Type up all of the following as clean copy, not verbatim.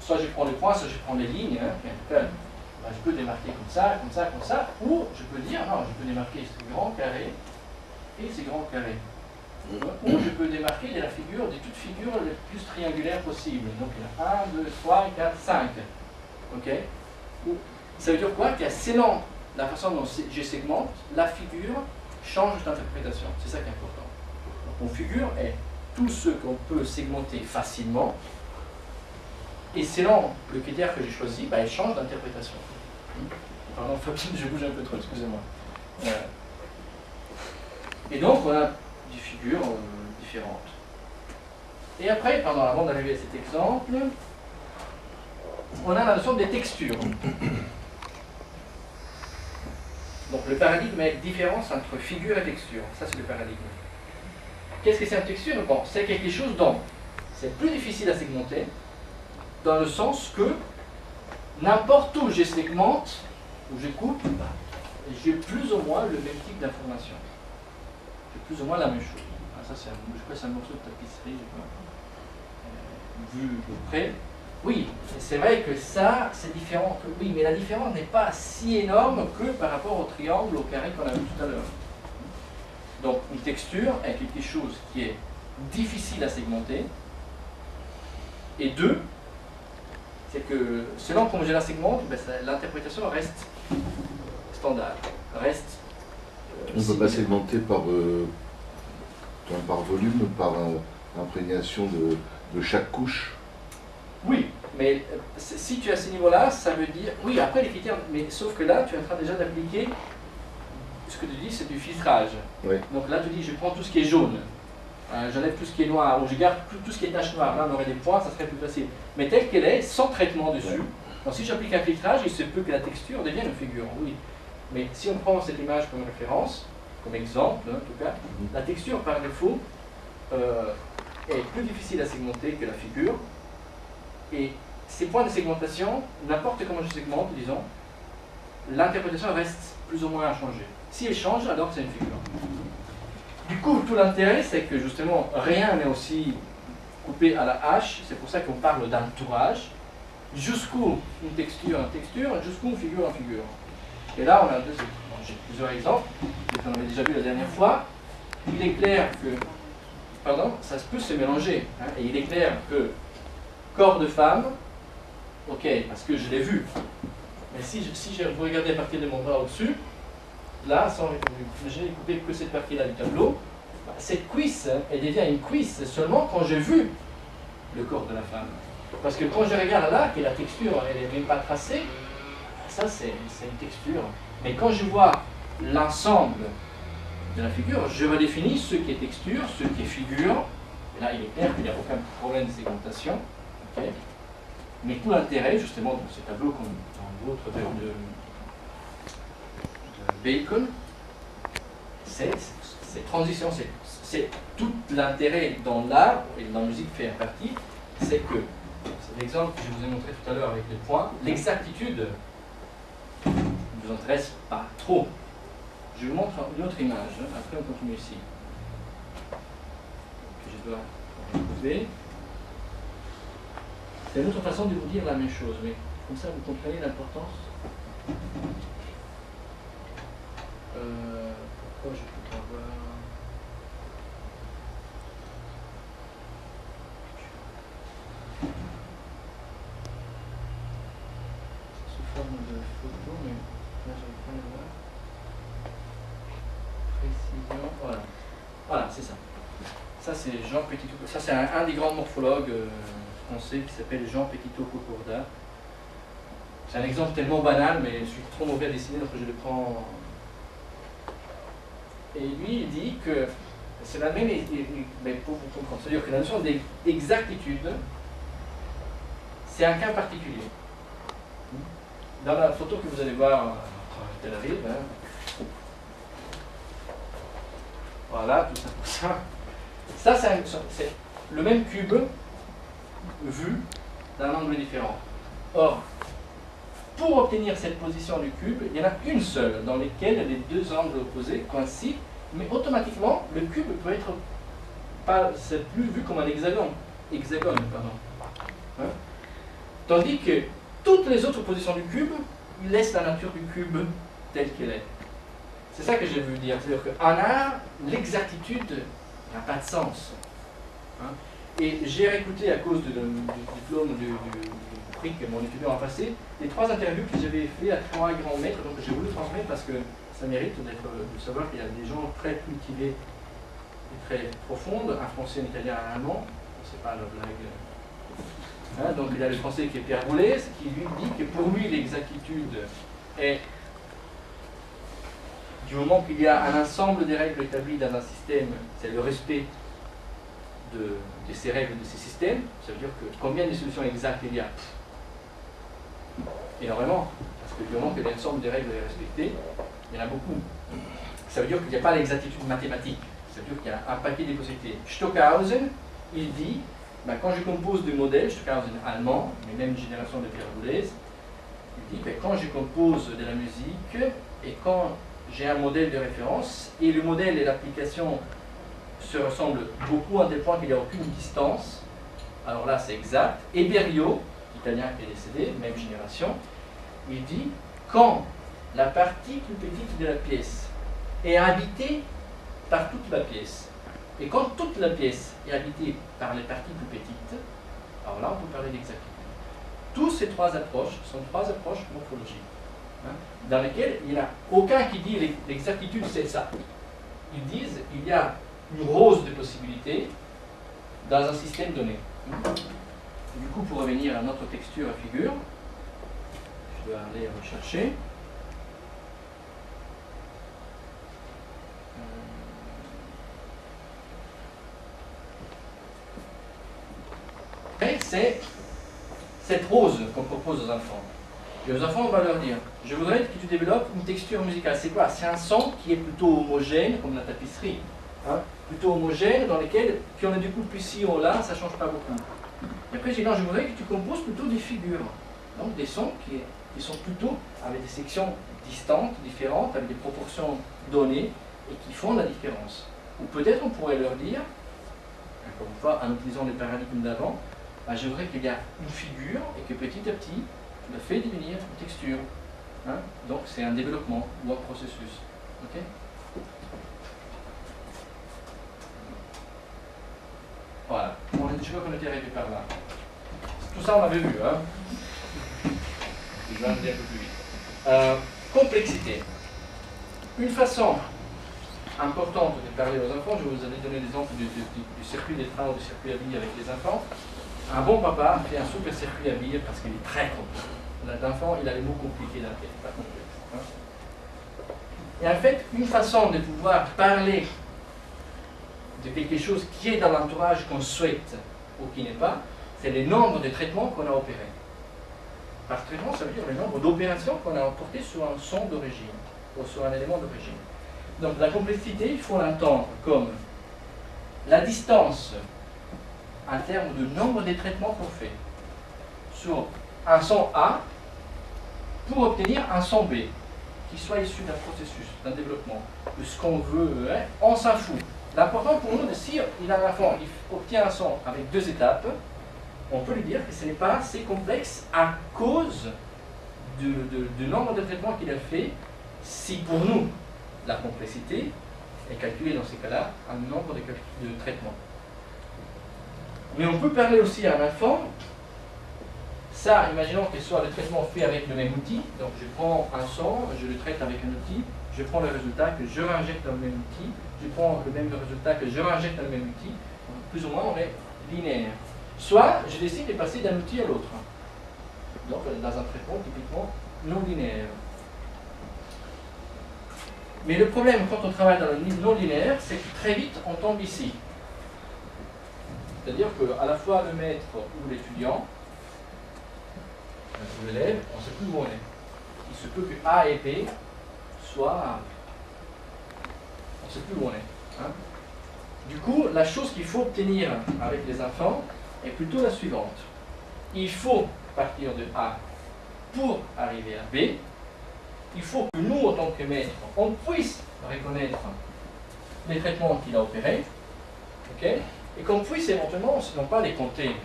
soit je prends les points, soit je prends les lignes, hein, en tout cas, ben, je peux démarquer comme ça, comme ça, comme ça, ou je peux dire, non, je peux démarquer ce grand carré et ces grands carrés. Ou je peux démarquer de la figure, de toutes figures les plus triangulaires possibles. Donc il y a 1, 2, 3, 4, 5. Ok? Ça veut dire quoi? Que selon la façon dont je segmente, la figure change d'interprétation. C'est ça qui est important. Donc, mon figure est tout ce qu'on peut segmenter facilement, et selon le critère que j'ai choisi, bah, elle change d'interprétation. Pardon, je bouge un peu trop, excusez-moi. Et donc, on a des figures différentes. Et après, avant d'arriver à cet exemple, on a la notion des textures. Donc, le paradigme est la différence entre figure et texture. Ça, c'est le paradigme. Qu'est-ce que c'est une texture? Bon, c'est quelque chose dont c'est plus difficile à segmenter, dans le sens que n'importe où je segmente, où je coupe, j'ai plus ou moins le même type d'information. J'ai plus ou moins la même chose. Ah, ça, je crois que c'est un morceau de tapisserie, vu de près. Oui, c'est vrai que ça, c'est différent. Oui, mais la différence n'est pas si énorme que par rapport au triangle, au carré qu'on a vu tout à l'heure. Donc, une texture est quelque chose qui est difficile à segmenter. Et deux, c'est que selon comment je la segmente, ben l'interprétation reste standard, reste... On ne peut pas segmenter par volume, par imprégnation de chaque couche. Oui, mais si tu es à ce niveau-là, ça veut dire... Oui, après les critères, mais sauf que là, tu es en train déjà d'appliquer... Ce que tu dis, c'est du filtrage. Oui. Donc là, tu dis, je prends tout ce qui est jaune. J'enlève tout ce qui est noir, ou je garde tout ce qui est tache noire. Là, on aurait des points, ça serait plus facile. Mais telle qu'elle est, sans traitement dessus. Donc si j'applique un filtrage, il se peut que la texture devienne une figure, oui. Mais si on prend cette image comme référence, comme exemple, en tout cas, la texture, par défaut, est plus difficile à segmenter que la figure. Et ces points de segmentation, n'importe comment je segmente, disons, l'interprétation reste plus ou moins inchangée. Si elle change, alors c'est une figure. Du coup, tout l'intérêt, c'est que justement, rien n'est aussi coupé à la hache. C'est pour ça qu'on parle d'entourage. Jusqu'où une texture, jusqu'où une figure, Et là, on a j'ai plusieurs exemples, qu'on avait déjà vu la dernière fois. Il est clair que, ça peut se mélanger. Hein, et il est clair que corps de femme, ok, parce que je l'ai vu. Mais si vous regardez à partir de mon bras au-dessus, là, j'ai coupé que cette partie-là du tableau, cette cuisse, elle devient une cuisse seulement quand j'ai vu le corps de la femme. Parce que quand je regarde là, que la texture, elle n'est même pas tracée, ça c'est une texture. Mais quand je vois l'ensemble de la figure, je redéfinis ce qui est texture, ce qui est figure. Et là, il est clair qu'il n'y a aucun problème de segmentation. Okay. Mais tout l'intérêt, justement, dans ce tableau comme dans l'autre de Bacon, c'est cette transition, c'est tout l'intérêt dans l'art, et dans la musique fait en partie, c'est que, c'est l'exemple que je vous ai montré tout à l'heure avec les points, l'exactitude ne vous intéresse pas trop. Je vous montre une autre image, hein, après on continue ici. Que je dois retrouver. C'est une autre façon de vous dire la même chose, mais comme ça vous comprenez l'importance. Pourquoi je peux pas voir... C'est sous forme de photo, mais là j'arrive pas à le voir. Précision, voilà. Voilà, c'est ça. Ça c'est Jean Petitot. Ça c'est un des grands morphologues français qui s'appelle Jean Petitot-Cocorda. C'est un exemple tellement banal, mais je suis trop mauvais à dessiner, donc je le prends... Et lui, il dit que c'est la même, mais pour vous comprendre, c'est-à-dire que la notion d'exactitude, c'est un cas particulier. Dans la photo que vous allez voir à Tel Aviv, hein, voilà, tout ça pour ça. Ça, c'est le même cube vu d'un angle différent. Or, pour obtenir cette position du cube, il y en a une seule dans laquelle les deux angles opposés coïncident, mais automatiquement, le cube peut être c'est plus vu comme un hexagone. Hein? Tandis que toutes les autres positions du cube, il laisse la nature du cube telle qu'elle est. C'est ça que j'ai voulu dire. C'est-à-dire qu'en art, l'exactitude n'a pas de sens. Hein. Et j'ai réécouté, à cause du diplôme du prix que mon étudiant a passé, les 3 interviews que j'avais fait à 3 grands maîtres, donc j'ai voulu transmettre parce que ça mérite de savoir qu'il y a des gens très cultivés et très profondes, un français, un italien, un allemand, c'est pas la blague. Hein, donc il y a le français qui est Pierre Boulez, qui lui dit que pour lui l'exactitude est, du moment qu'il y a un ensemble des règles établies dans un système, c'est le respect de ces règles, de ces systèmes. Ça veut dire que combien de solutions exactes il y a? Énormément, parce que du moment que l'ensemble des règles est respecté, il y en a beaucoup. Ça veut dire qu'il n'y a pas l'exactitude mathématique, ça veut dire qu'il y a un paquet de possibilités. Stockhausen, il dit, ben, quand je compose des modèles, Stockhausen allemand, mais même une génération de Pierre Boulez, il dit que quand je compose de la musique, et quand j'ai un modèle de référence, et le modèle et l'application se ressemblent beaucoup à tel point qu'il n'y a aucune distance, alors là c'est exact. Et Berio, italien qui est décédé, même génération, il dit quand la partie plus petite de la pièce est habitée par toute la pièce, et quand toute la pièce est habitée par les parties plus petites, alors là on peut parler d'exactitude. Toutes ces 3 approches sont 3 approches morphologiques, hein, dans lesquelles il n'y en a aucun qui dit l'exactitude c'est ça. Ils disent il y a une rose de possibilités dans un système donné. Du coup, pour revenir à notre texture à figure, je dois aller rechercher. Et c'est cette rose qu'on propose aux enfants. Et aux enfants, on va leur dire, je voudrais que tu développes une texture musicale. C'est quoi? C'est un son qui est plutôt homogène, comme la tapisserie. Hein, plutôt homogène, dans lesquels, qui on a du coup plus ici ou là, ça ne change pas beaucoup. Et après, j'ai dit, non, je voudrais que tu composes plutôt des figures. Donc des sons qui sont plutôt avec des sections distantes, différentes, avec des proportions données, et qui font la différence. Ou peut-être on pourrait leur dire, encore une fois, en utilisant les paradigmes d'avant, ben, je voudrais qu'il y ait une figure, et que petit à petit, tu la fais devenir une texture. Hein, donc c'est un développement ou un processus. Okay. Voilà, je vois qu'on était arrivé par là. Tout ça on l'avait vu, hein. Je vais aller un peu plus vite. Complexité. Une façon importante de parler aux enfants, je vous avais donné l'exemple du circuit des trains ou du circuit à billes avec les enfants. Un bon papa fait un super circuit à billes parce qu'il est très complexe. L'enfant, il a les mots compliqués dans la tête, pas complexe. Hein. Et en fait, une façon de pouvoir parler de quelque chose qui est dans l'entourage qu'on souhaite ou qui n'est pas, c'est le nombre de traitements qu'on a opérés. Par traitement, ça veut dire le nombre d'opérations qu'on a apportées sur un son d'origine ou sur un élément d'origine. Donc la complexité, il faut l'entendre comme la distance en termes de nombre de traitements qu'on fait sur un son A pour obtenir un son B qui soit issu d'un processus, d'un développement, de ce qu'on veut, hein, on s'en fout. L'important pour nous, si il a un enfant, il obtient un son avec 2 étapes, on peut lui dire que ce n'est pas assez complexe à cause du nombre de traitements qu'il a fait. Si pour nous, la complexité est calculée dans ces cas-là, un nombre de traitements. Mais on peut parler aussi à un enfant, ça, imaginons que ce soit le traitement fait avec le même outil, donc je prends un son, je le traite avec un outil, je prends le résultat que je réinjecte dans le même outil, je prends le même résultat que je réinjecte dans le même outil, plus ou moins on est linéaire. Soit je décide de passer d'un outil à l'autre, donc dans un traitement typiquement non linéaire. Mais le problème quand on travaille dans le non linéaire, c'est que très vite on tombe ici. C'est-à-dire qu'à la fois le maître ou l'étudiant, l'élève, on ne sait plus où on est. Il se peut que A et B soient... On ne sait plus où on est. Hein. Du coup, la chose qu'il faut obtenir avec les enfants est plutôt la suivante. Il faut partir de A pour arriver à B. Il faut que nous, en tant que maître, on puisse reconnaître les traitements qu'il a opérés. Okay, et qu'on puisse éventuellement, sinon pas les compter.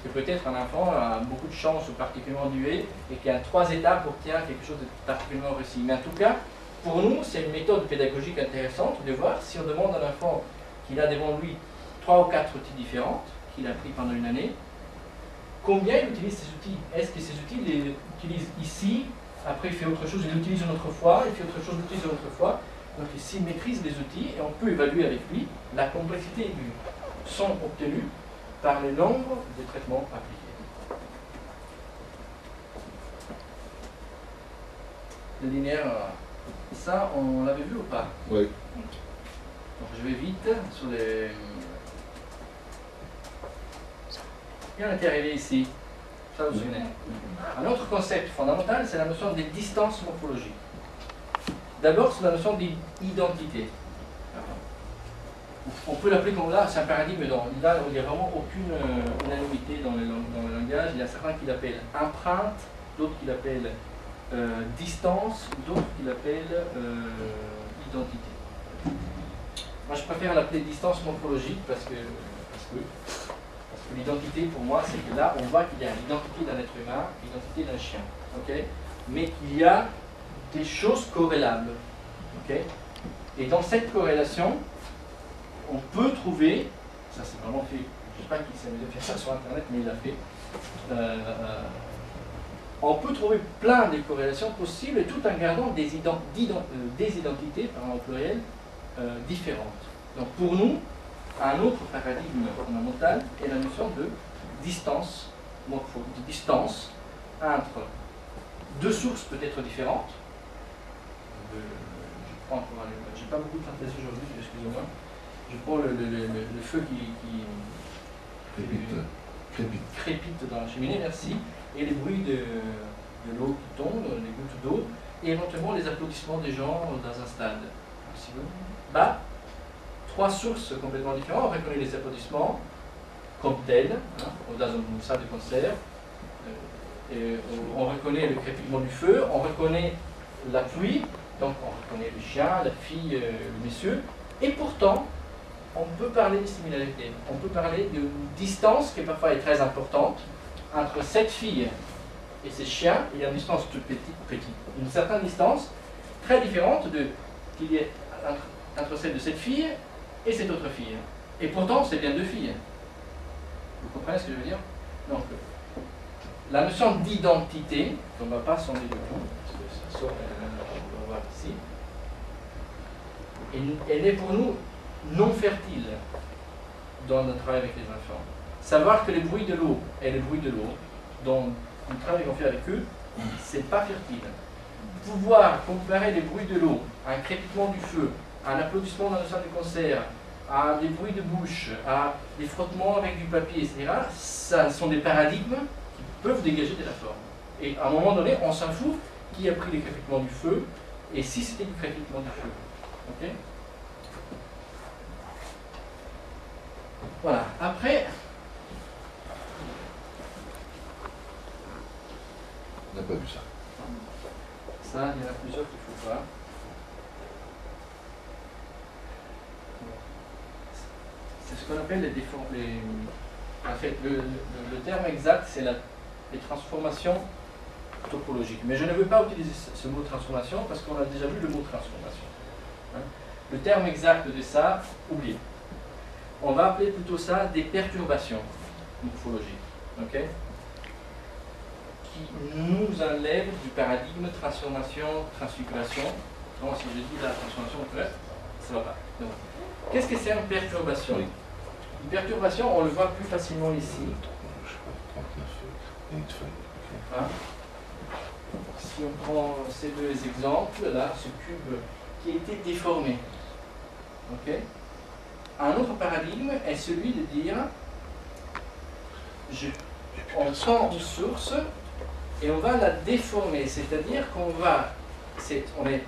Parce que peut-être un enfant a beaucoup de chance ou particulièrement doué et qu'il y a 3 étapes pour obtenir quelque chose de particulièrement réussi. Mais en tout cas, pour nous, c'est une méthode pédagogique intéressante de voir si on demande à l'enfant qu'il a devant lui 3 ou 4 outils différents qu'il a appris pendant une année, combien il utilise ces outils. Est-ce que ces outils, il les utilise ici, après il fait autre chose, il l'utilise une autre fois, il fait autre chose, il l'utilise une autre fois. Donc ici, il maîtrise les outils et on peut évaluer avec lui la complexité du son obtenu par le nombre de traitements appliqués. Le linéaire, ça, on l'avait vu ou pas? Oui. Donc je vais vite sur les... Et on était arrivé ici. Ça vous souvenez? Un autre concept fondamental, c'est la notion des distances morphologiques. D'abord, c'est la notion d'identité. On peut l'appeler comme là, c'est un paradigme. Là, il n'y a vraiment aucune unanimité dans le langage. Il y a certains qui l'appellent empreinte, d'autres qui l'appellent distance, d'autres qui l'appellent identité. Moi, je préfère l'appeler distance morphologique parce que l'identité, pour moi, c'est que là, on voit qu'il y a l'identité d'un être humain, l'identité d'un chien. Okay, mais qu'il y a des choses corrélables. Okay, et dans cette corrélation, on peut trouver, ça c'est vraiment fait, je ne sais pas qui s'est amusé à faire ça sur Internet, mais il l'a fait, on peut trouver plein de corrélations possibles tout en gardant des identités, au pluriel, différentes. Donc pour nous, un autre paradigme fondamental est la notion de distance, de distance entre deux sources peut-être différentes. Je prends, j'ai pas beaucoup de fantaisie aujourd'hui, excusez-moi. Je prends le feu qui crépite dans la cheminée, merci, et les bruits de l'eau qui tombe, les gouttes d'eau, et éventuellement les applaudissements des gens dans un stade. Bah, 3 sources complètement différentes. On reconnaît les applaudissements comme tels, hein, dans une salle de concert. On reconnaît le crépitement du feu, on reconnaît la pluie, donc on reconnaît le chien, la fille, le monsieur, et pourtant, on peut parler de similarité. On peut parler d'une distance qui parfois est très importante entre cette fille et ces chiens. Il y a une distance toute petite, une certaine distance très différente qu'il y ait entre celle de cette fille et cette autre fille. Et pourtant, c'est bien 2 filles. Vous comprenez ce que je veux dire? Donc, la notion d'identité, on ne va pas sonder de tout, parce que ça sort, on va voir ici, elle est pour nous non fertile dans notre travail avec les enfants. Savoir que les bruits de l'eau et les bruits de l'eau, dans le travail qu'on fait avec eux, c'est pas fertile. Pouvoir comparer les bruits de l'eau, un crépitement du feu, un applaudissement dans le salle de concert, à des bruits de bouche, à des frottements avec du papier, etc., ça sont des paradigmes qui peuvent dégager de la forme. Et à un moment donné, on s'en fout qui a pris les crépitements du feu, et si c'était du crépitement du feu. Ok? Voilà. Après, on n'a pas vu ça. Ça, il y en a plusieurs qu'il ne faut pas. C'est ce qu'on appelle les déformations. En fait, le terme exact, c'est les transformations topologiques. Mais je ne veux pas utiliser ce mot transformation parce qu'on a déjà vu le mot transformation. Hein? Le terme exact de ça, oubliez. On va appeler plutôt ça des perturbations morphologiques. Okay? Qui nous enlèvent du paradigme transformation-transfiguration. Donc, si je dis la transformation, ça ne va pas. Qu'est-ce que c'est une perturbation? Une perturbation, on le voit plus facilement ici. Hein? Si on prend ces 2 exemples, là, ce cube qui a été déformé. Okay? Un autre paradigme est celui de dire on prend une source et on va la déformer, c'est-à-dire qu'on va, on est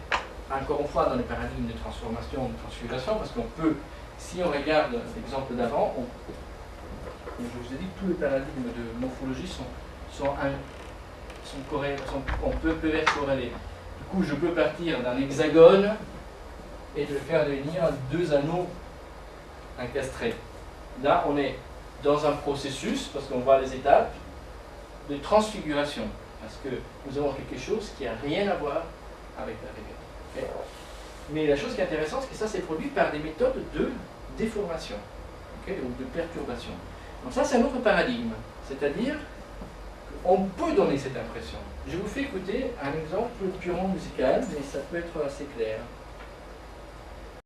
encore une fois dans les paradigmes de transformation, de transfiguration, parce qu'on peut, si on regarde l'exemple d'avant, je vous ai dit que tous les paradigmes de morphologie on peut être corrélés. Du coup, je peux partir d'un hexagone et de faire devenir 2 anneaux incastrés. Là, on est dans un processus, parce qu'on voit les étapes, de transfiguration. Parce que nous avons quelque chose qui n'a rien à voir avec la réalité. Okay? Mais la chose qui est intéressante, c'est que ça s'est produit par des méthodes de déformation, okay? Ou de perturbation. Donc ça, c'est un autre paradigme. C'est-à-dire qu'on peut donner cette impression. Je vous fais écouter un exemple purement musical, mais ça peut être assez clair.